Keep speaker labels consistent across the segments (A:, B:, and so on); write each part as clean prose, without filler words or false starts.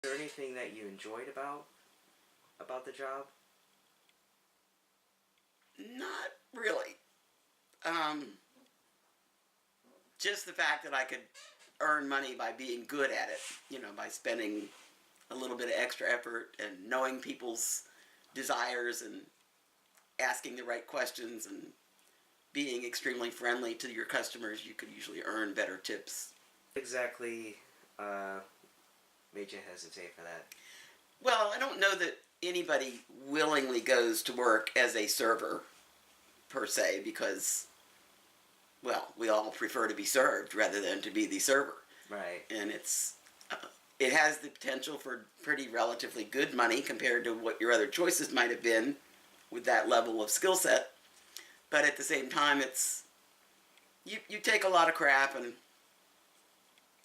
A: Is there anything that you enjoyed about the job?
B: Not really. Um, just the fact that I could earn money by being good at it, by spending a little bit of extra effort and knowing people's desires and asking the right questions and being extremely friendly to your customers, you could usually earn better tips.
A: Exactly uh, made you hesitate for that?
B: Well, I don't know that anybody willingly goes to work as a server, per se, because, well, we all prefer to be served rather than to be the server.
A: Right.
B: And it has the potential for pretty relatively good money compared to what your other choices might have been with that level of skill set. But at the same time, you take a lot of crap, and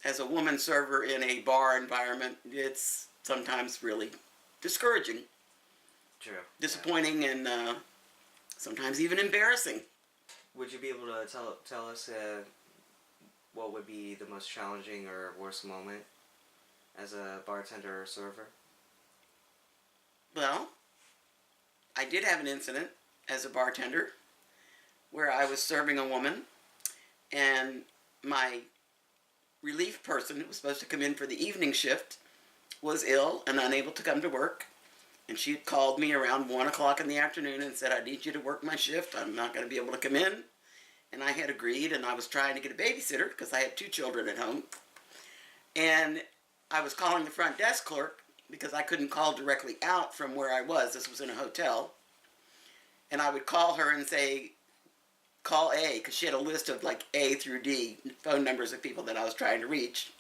B: as a woman server in a bar environment, it's sometimes really discouraging,
A: True.
B: disappointing, and sometimes even embarrassing.
A: Would you be able to tell us what would be the most challenging or worst moment as a bartender or server?
B: Well, I did have an incident as a bartender where I was serving a woman, and my relief person who was supposed to come in for the evening shift was ill and unable to come to work. And she had called me around 1 o'clock in the afternoon and said, I need you to work my shift. I'm not going to be able to come in. And I had agreed, and I was trying to get a babysitter because I had 2 children at home. And I was calling the front desk clerk because I couldn't call directly out from where I was. This was in a hotel. And I would call her and say, call A, because she had a list of like A through D phone numbers of people that I was trying to reach.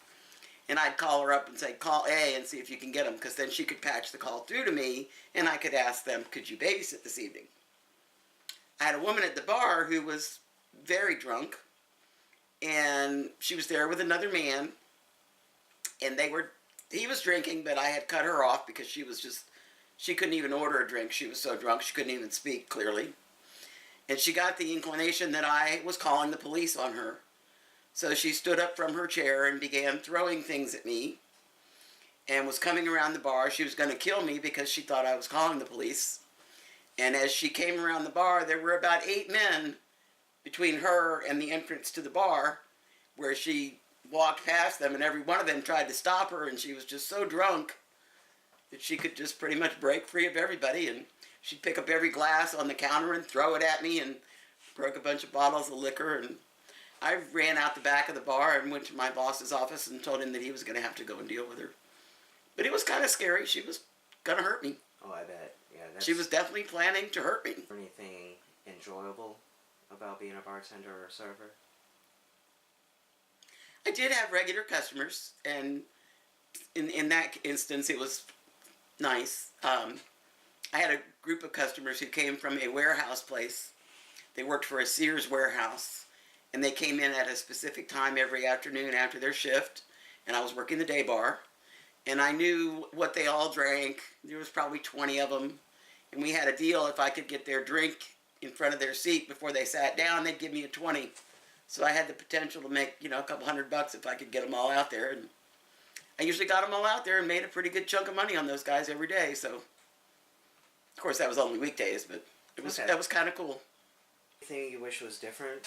B: And I'd call her up and say, call A and see if you can get them, because then she could patch the call through to me, and I could ask them, could you babysit this evening? I had a woman at the bar who was very drunk, and she was there with another man, and he was drinking, but I had cut her off because she couldn't even order a drink. She was so drunk she couldn't even speak clearly. And she got the inclination that I was calling the police on her. So she stood up from her chair and began throwing things at me and was coming around the bar. She was going to kill me because she thought I was calling the police. And as she came around the bar, there were about 8 men between her and the entrance to the bar, where she walked past them, and every one of them tried to stop her, and she was just so drunk that she could just pretty much break free of everybody, and she'd pick up every glass on the counter and throw it at me, and broke a bunch of bottles of liquor. And I ran out the back of the bar and went to my boss's office and told him that he was going to have to go and deal with her. But it was kind of scary. She was going to hurt me.
A: Oh, I bet. Yeah.
B: She was definitely planning to hurt me.
A: Anything enjoyable about being a bartender or server?
B: I did have regular customers, and in that instance, it was nice. I had a group of customers who came from a warehouse place. They worked for a Sears warehouse, and they came in at a specific time every afternoon after their shift, and I was working the day bar, and I knew what they all drank. There was probably 20 of them, and we had a deal. If I could get their drink in front of their seat before they sat down, they'd give me a 20. So I had the potential to make, a couple $100 if I could get them all out there. And I usually got them all out there and made a pretty good chunk of money on those guys every day. So, of course, that was only weekdays, but that was kind of cool.
A: Anything you wish was different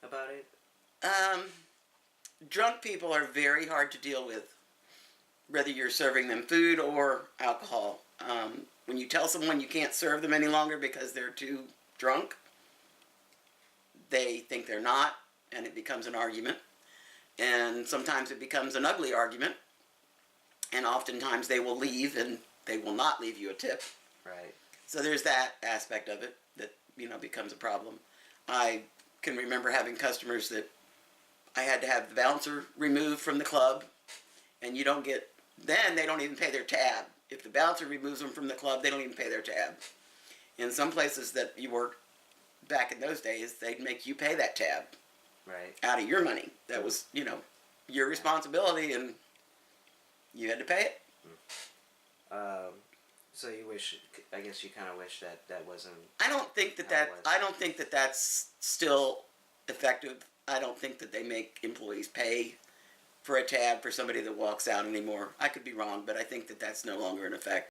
A: about it?
B: Drunk people are very hard to deal with, whether you're serving them food or alcohol. When you tell someone you can't serve them any longer because they're too drunk, they think they're not, and it becomes an argument. And sometimes it becomes an ugly argument, and oftentimes they will leave, and they will not leave you a tip.
A: Right.
B: So there's that aspect of it that, becomes a problem. I can remember having customers that I had to have the bouncer removed from the club, and then they don't even pay their tab. If the bouncer removes them from the club, they don't even pay their tab. In some places that you work back in those days, they'd make you pay that tab.
A: Right.
B: Out of your money. That was, your responsibility, and you had to pay it.
A: So I guess you kind of wish that wasn't...
B: I don't think that that's still effective. I don't think that they make employees pay for a tab for somebody that walks out anymore. I could be wrong, but I think that that's no longer in effect.